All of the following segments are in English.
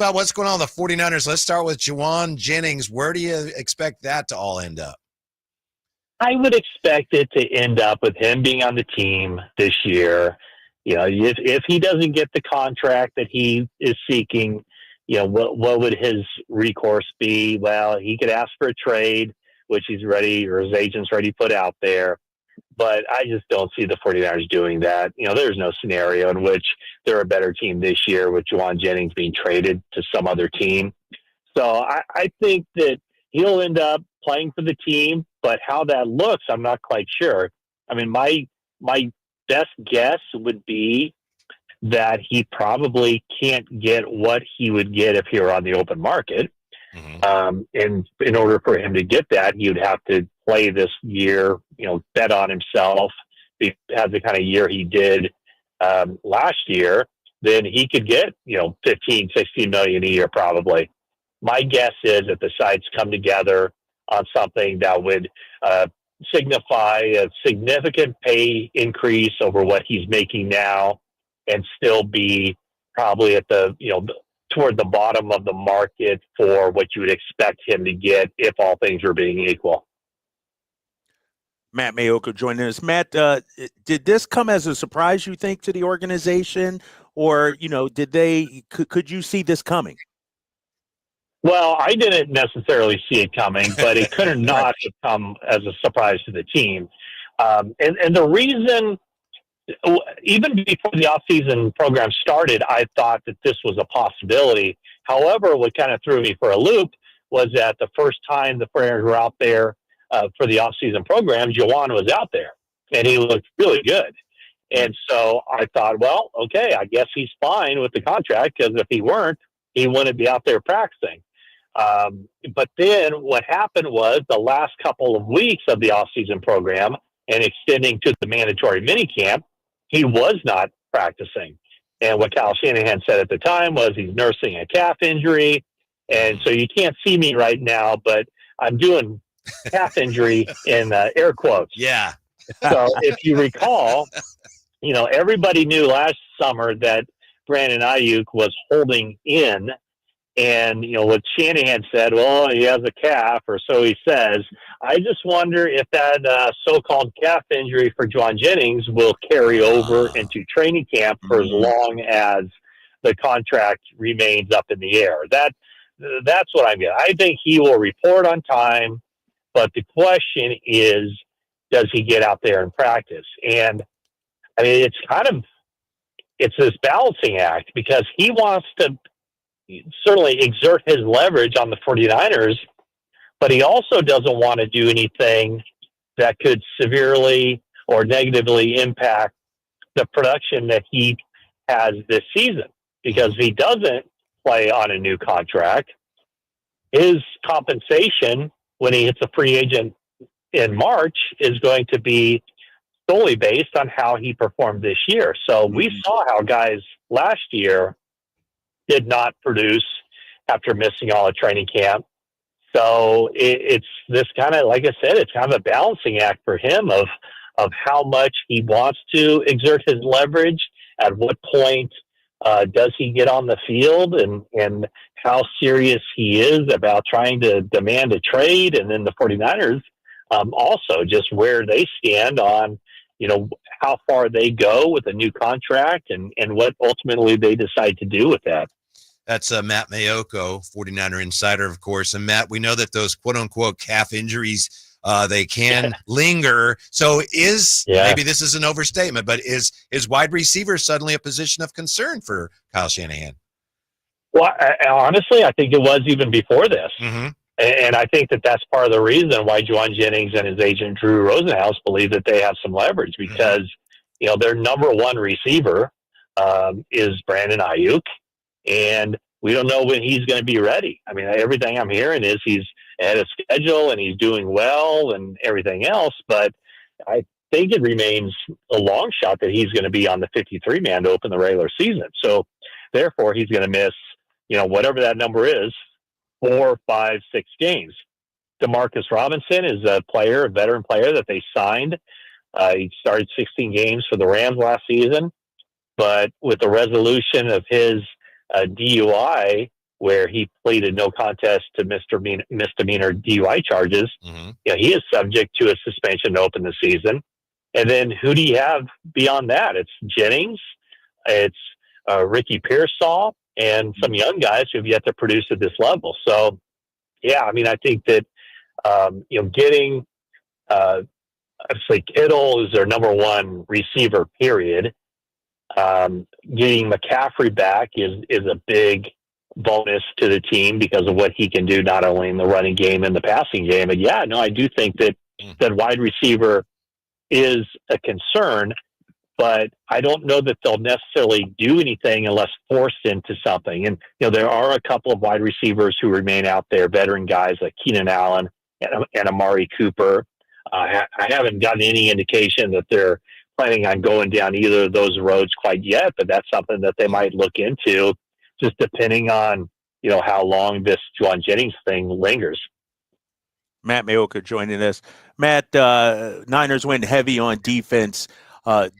Well, what's going on with the 49ers? Let's start with Jauan Jennings. Where do you expect that to all end up? I would expect it to end up with him being on the team this year. If he doesn't get the contract that he is seeking, what would his recourse be? Well, he could ask for a trade, which he's ready, or his agent's ready to put out there. But I just don't see the 49ers doing that. There's no scenario in which they're a better team this year with Jauan Jennings being traded to some other team. So I think that he'll end up playing for the team, but how that looks, I'm not quite sure. I mean, my best guess would be that he probably can't get what he would get if he were on the open market. And in order for him to get that, he would have to play this year, bet on himself. If he had the kind of year he did last year, then he could get, 15, 16 million a year probably. My guess is that the sides come together on something that would signify a significant pay increase over what he's making now and still be probably at the, toward the bottom of the market for what you would expect him to get if all things were being equal. Matt Maiocco joining us. Matt, did this come as a surprise, you think, to the organization? Or, could you see this coming? Well, I didn't necessarily see it coming, but it could have not have come as a surprise to the team. And the reason, even before the offseason program started, I thought that this was a possibility. However, what kind of threw me for a loop was that the first time the Friars were out there for the offseason program, Jauan was out there, and he looked really good. And so I thought, well, okay, I guess he's fine with the contract, because if he weren't, he wouldn't be out there practicing. But then what happened was the last couple of weeks of the offseason program and extending to the mandatory minicamp, he was not practicing. And what Kyle Shanahan said at the time was he's nursing a calf injury. And so you can't see me right now, but I'm doing calf injury in air quotes. Yeah. So if you recall, everybody knew last summer that Brandon Ayuk was holding in. And, what Shanahan said, well, he has a calf, or so he says. I just wonder if that so-called calf injury for Jauan Jennings will carry over into training camp for as long as the contract remains up in the air. That's what I'm getting. I think he will report on time, but the question is, does he get out there and practice? And, I mean, it's this balancing act, because he wants to certainly exert his leverage on the 49ers, but he also doesn't want to do anything that could severely or negatively impact the production that he has this season. Because if he doesn't play on a new contract, his compensation when he hits a free agent in March is going to be solely based on how he performed this year. So we saw how guys last year did not produce after missing all of training camp. So it's this kind of, like I said, it's kind of a balancing act for him of how much he wants to exert his leverage, at what point does he get on the field, and how serious he is about trying to demand a trade. And then the 49ers also just where they stand on, how far they go with a new contract and what ultimately they decide to do with that. That's Matt Maiocco, 49er insider, of course. And Matt, we know that those quote-unquote calf injuries, they can linger. So maybe this is an overstatement, but is wide receiver suddenly a position of concern for Kyle Shanahan? Well, honestly, I think it was even before this. Mm-hmm. And I think that that's part of the reason why Jauan Jennings and his agent, Drew Rosenhaus, believe that they have some leverage, because, their number one receiver is Brandon Ayuk. And we don't know when he's going to be ready. I mean, everything I'm hearing is he's ahead of schedule and he's doing well and everything else. But I think it remains a long shot that he's going to be on the 53-man to open the regular season. So, therefore, he's going to miss, whatever that number is, 4, 5, 6 games. Demarcus Robinson is a veteran player that they signed. He started 16 games for the Rams last season. But with the resolution of his DUI, where he pleaded no contest to misdemeanor DUI charges. Mm-hmm. He is subject to a suspension to open the season. And then who do you have beyond that? It's Jennings, it's Ricky Pearsall, and some young guys who've yet to produce at this level. So, yeah, I mean, I think that getting obviously Kittle is their number one receiver, period. Getting McCaffrey back is a big bonus to the team because of what he can do, not only in the running game and the passing game. And yeah, no, I do think that wide receiver is a concern, but I don't know that they'll necessarily do anything unless forced into something. And, there are a couple of wide receivers who remain out there, veteran guys like Keenan Allen and Amari Cooper. I haven't gotten any indication that they're planning on going down either of those roads quite yet, but that's something that they might look into, just depending on, how long this Jauan Jennings thing lingers. Matt Maiocco joining us. Matt, Niners went heavy on defense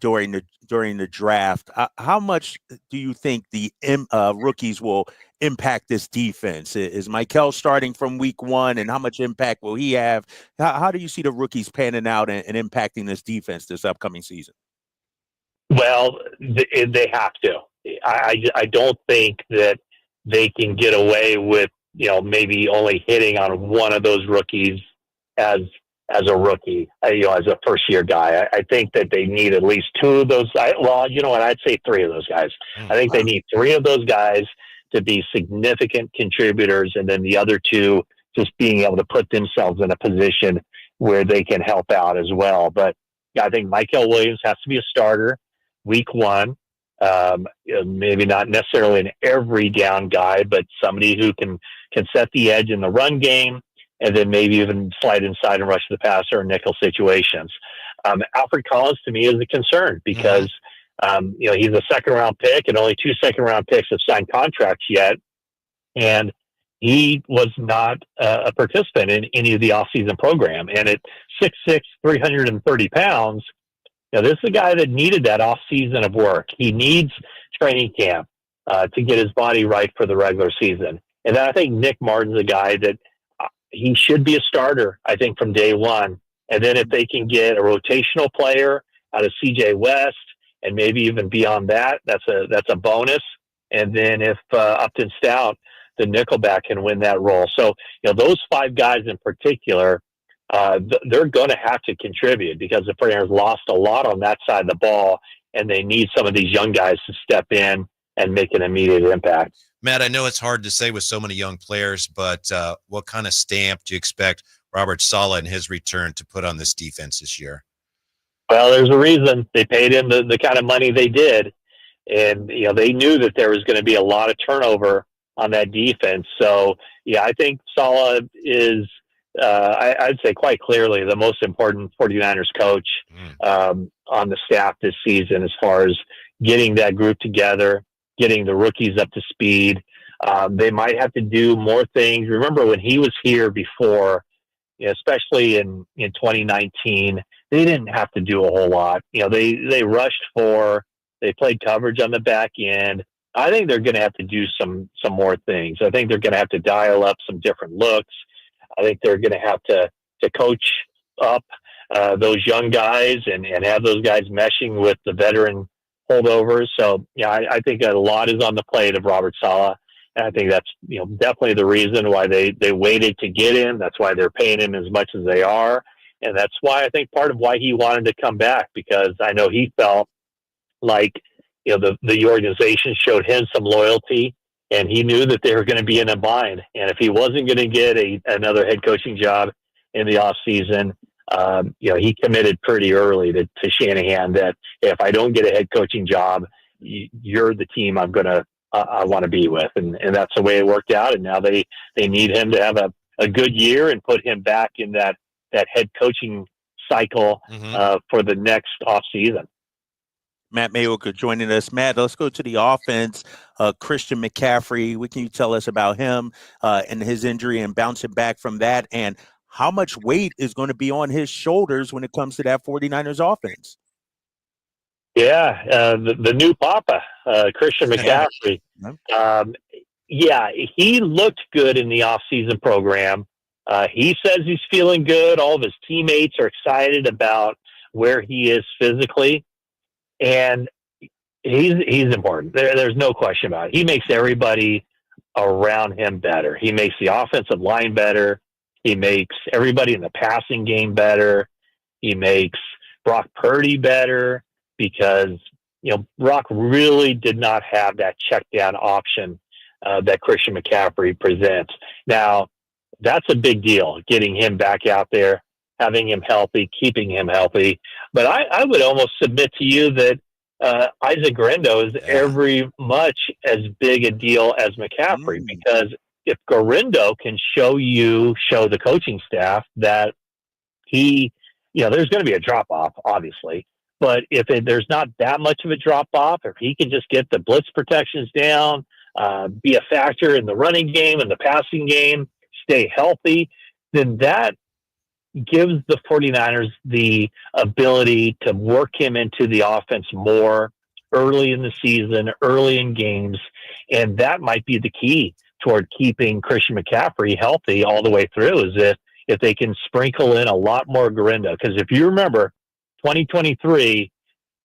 during the draft. How much do you think the rookies will impact this defense? Is Michael starting from week one, and how much impact will he have? How do you see the rookies panning out and impacting this defense this upcoming season? Well, they have to. I don't think that they can get away with, maybe only hitting on one of those rookies as a rookie, as a first-year guy. I think that they need at least two of those. I'd say three of those guys. I think they need three of those guys to be significant contributors, and then the other two just being able to put themselves in a position where they can help out as well. But I think Michael Williams has to be a starter week one. Maybe not necessarily an every down guy, but somebody who can set the edge in the run game, and then maybe even slide inside and rush the passer in nickel situations. Alfred Collins to me is a concern because he's a second-round pick, and only 2 second-round picks have signed contracts yet, and he was not a participant in any of the offseason program. And at 6'6", 330 pounds, this is a guy that needed that offseason of work. He needs training camp to get his body right for the regular season. And then I think Nick Martin's a guy that he should be a starter, I think, from day one. And then if they can get a rotational player out of CJ West and maybe even beyond that, that's a bonus. And then if Upton Stout, the nickelback, can win that role. So, those 5 guys in particular, they're going to have to contribute because the 49ers lost a lot on that side of the ball, and they need some of these young guys to step in and make an immediate impact. Matt, I know it's hard to say with so many young players, but what kind of stamp do you expect Robert Saleh and his return to put on this defense this year? Well, there's a reason they paid him the kind of money they did. And, they knew that there was going to be a lot of turnover on that defense. So, yeah, I think Saleh is, I'd say quite clearly, the most important 49ers coach on the staff this season as far as getting that group together, getting the rookies up to speed. They might have to do more things. Remember when he was here before, especially in 2019, they didn't have to do a whole lot. They rushed they played coverage on the back end. I think they're going to have to do some more things. I think they're going to have to dial up some different looks. I think they're going to have to coach up those young guys and have those guys meshing with the veteran holdovers. So, I think a lot is on the plate of Robert Saleh. And I think that's, definitely the reason why they waited to get him. That's why they're paying him as much as they are. And that's why I think part of why he wanted to come back, because I know he felt like, the organization showed him some loyalty, and he knew that they were going to be in a bind. And if he wasn't going to get another head coaching job in the off season, he committed pretty early to Shanahan that if I don't get a head coaching job, you're the team I want to be with. And that's the way it worked out. And now they need him to have a good year and put him back in that head coaching cycle for the next off season. Matt Maiocco joining us. Matt, let's go to the offense. Christian McCaffrey, what can you tell us about him and his injury and bouncing back from that? And how much weight is going to be on his shoulders when it comes to that 49ers offense? Yeah, the new Papa, Christian McCaffrey. Yeah, he looked good in the off-season program. He says he's feeling good. All of his teammates are excited about where he is physically, and he's important. There's no question about it. He makes everybody around him better. He makes the offensive line better. He makes everybody in the passing game better. He makes Brock Purdy better because, Brock really did not have that check down option that Christian McCaffrey presents. Now, that's a big deal, getting him back out there, having him healthy, keeping him healthy. But I would almost submit to you that Isaac Guerendo is every much as big a deal as McCaffrey, because if Guerendo can show the coaching staff that there's going to be a drop off, obviously, but if there's not that much of a drop off, if he can just get the blitz protections down, be a factor in the running game and the passing game, stay healthy, then that gives the 49ers the ability to work him into the offense more early in the season, early in games. And that might be the key toward keeping Christian McCaffrey healthy all the way through, is if they can sprinkle in a lot more Guerendo. Because if you remember 2023,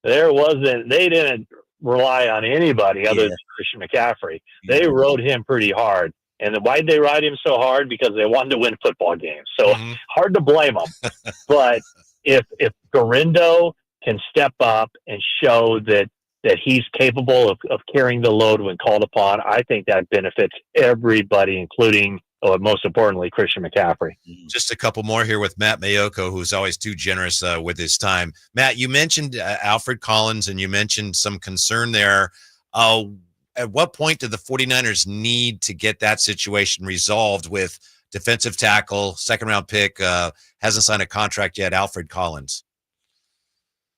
they didn't rely on anybody other than Christian McCaffrey. They rode him pretty hard. And why did they ride him so hard? Because they wanted to win football games. So hard to blame them. But if Guerendo can step up and show that he's capable of carrying the load when called upon, I think that benefits everybody, including, most importantly, Christian McCaffrey. Just a couple more here with Matt Maiocco, who's always too generous with his time. Matt, you mentioned Alfred Collins, and you mentioned some concern there. At what point do the 49ers need to get that situation resolved with defensive tackle, second-round pick, hasn't signed a contract yet, Alfred Collins?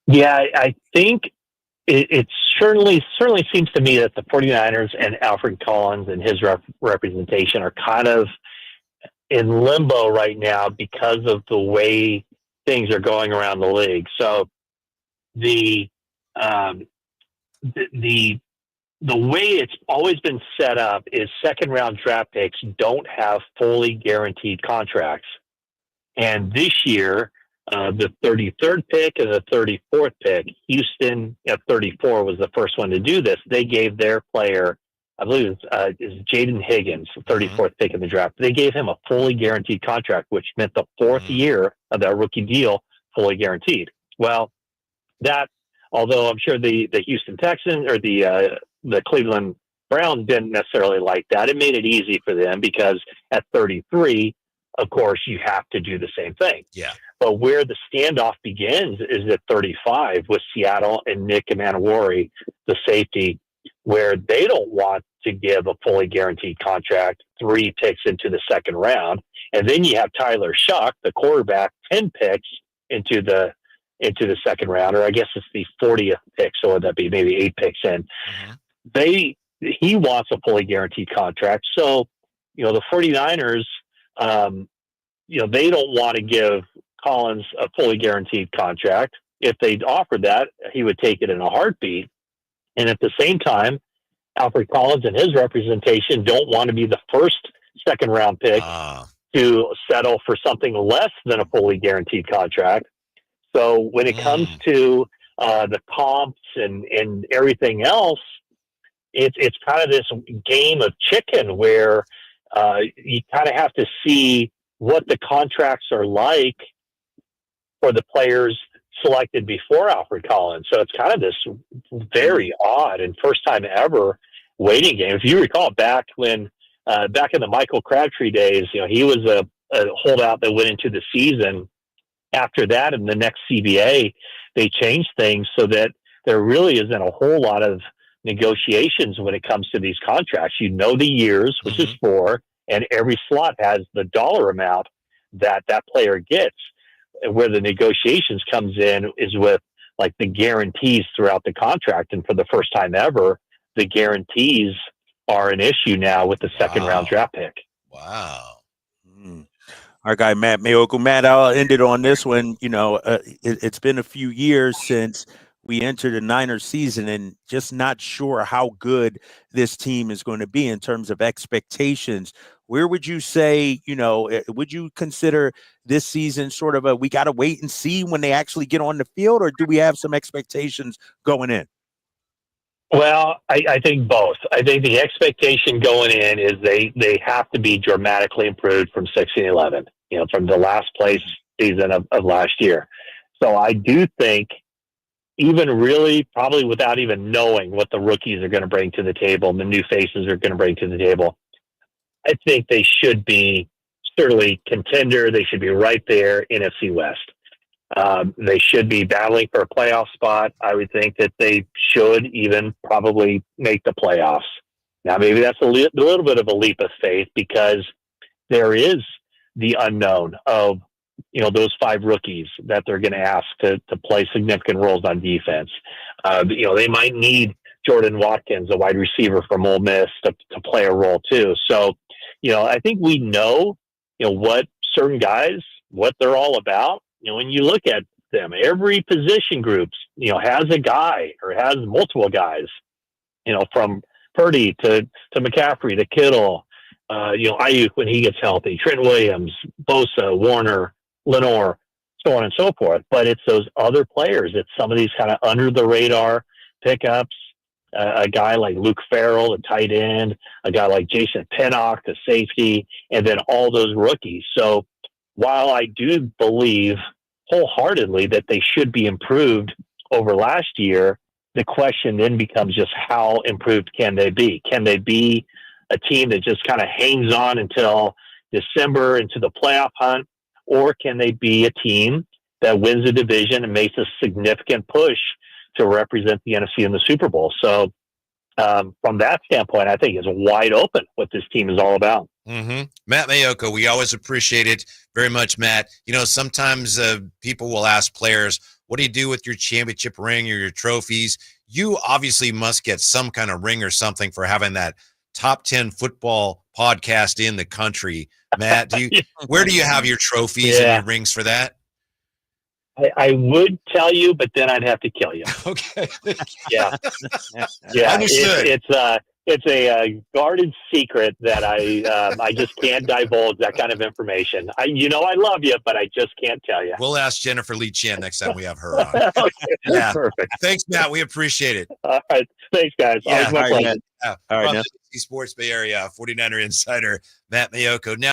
Yeah, I think it certainly seems to me that the 49ers and Alfred Collins and his representation are kind of in limbo right now because of the way things are going around the league. So the way it's always been set up is second-round draft picks don't have fully guaranteed contracts. And this year, the 33rd pick and the 34th pick, Houston at 34 was the first one to do this. They gave their player, I believe is Jaden Higgins, the 34th pick in the draft. They gave him a fully guaranteed contract, which meant the fourth year of that rookie deal fully guaranteed. Well, that, although I'm sure the Houston Texans or the Cleveland Browns didn't necessarily like that, it made it easy for them because at 33, of course, you have to do the same thing. Yeah. But where the standoff begins is at 35 with Seattle and Nick Emmanwori, the safety, where they don't want to give a fully guaranteed contract 3 picks into the second round. And then you have Tyler Shuck, the quarterback, 10 picks into the second round, or I guess it's the 40th pick, so would that be maybe 8 picks in. He wants a fully guaranteed contract. So, the 49ers, they don't want to give Collins a fully guaranteed contract. If they'd offered that, he would take it in a heartbeat. And at the same time, Alfred Collins and his representation don't want to be the first second round pick to settle for something less than a fully guaranteed contract. So when it comes to the comps and everything else, it's kind of this game of chicken where you kind of have to see what the contracts are like for the players selected before Alfred Collins. So it's kind of this very odd and first time ever waiting game. If you recall back in the Michael Crabtree days, he was a holdout that went into the season. After that, in the next CBA, they changed things so that there really isn't a whole lot of negotiations when it comes to these contracts. The years, which is 4, and every slot has the dollar amount that player gets. Where the negotiations comes in is with like the guarantees throughout the contract. And for the first time ever, the guarantees are an issue now with the second round draft pick. Wow. Our guy, Matt Maiocco. Matt, I'll end it on this one. It's been a few years since we enter the Niners season and just not sure how good this team is going to be in terms of expectations. Where would you say, would you consider this season sort of we got to wait and see when they actually get on the field, or do we have some expectations going in? Well, I think both. I think the expectation going in is they have to be dramatically improved from 16-11, from the last place season of last year. So I do think, even really probably without even knowing what the rookies are going to bring to the table and the new faces are going to bring to the table, I think they should be certainly contender. They should be right there, NFC West. They should be battling for a playoff spot. I would think that they should even probably make the playoffs. Now, maybe that's a little bit of a leap of faith, because there is the unknown of, those 5 rookies that they're going to ask to play significant roles on defense. They might need Jordan Watkins, a wide receiver from Ole Miss, to play a role too. So, I think we know, what certain guys, what they're all about. When you look at them, every position groups, has a guy or has multiple guys, from Purdy to McCaffrey to Kittle, Ayuk when he gets healthy, Trent Williams, Bosa, Warner, Lenore, so on and so forth. But it's those other players. It's some of these kind of under the radar pickups. A guy like Luke Farrell, the tight end, a guy like Jason Pinnock, the safety, and then all those rookies. So while I do believe wholeheartedly that they should be improved over last year, the question then becomes just how improved can they be? Can they be a team that just kind of hangs on until December into the playoff hunt? Or can they be a team that wins the division and makes a significant push to represent the NFC in the Super Bowl? So from that standpoint, I think it's wide open what this team is all about. Mm-hmm. Matt Maiocco, we always appreciate it very much, Matt. Sometimes people will ask players, what do you do with your championship ring or your trophies? You obviously must get some kind of ring or something for having that top 10 football podcast in the country. Matt, where do you have your trophies and your rings for that? I would tell you, but then I'd have to kill you. Okay. Yeah. Understood. It's a guarded secret that I just can't divulge that kind of information. I love you, but I just can't tell you. We'll ask Jennifer Lee Chen next time we have her on. Okay, yeah. Perfect. Thanks, Matt. We appreciate it. All right. Thanks, guys. Yeah. Always my pleasure. All right. Sports Bay Area 49er insider Matt Maiocco. Now,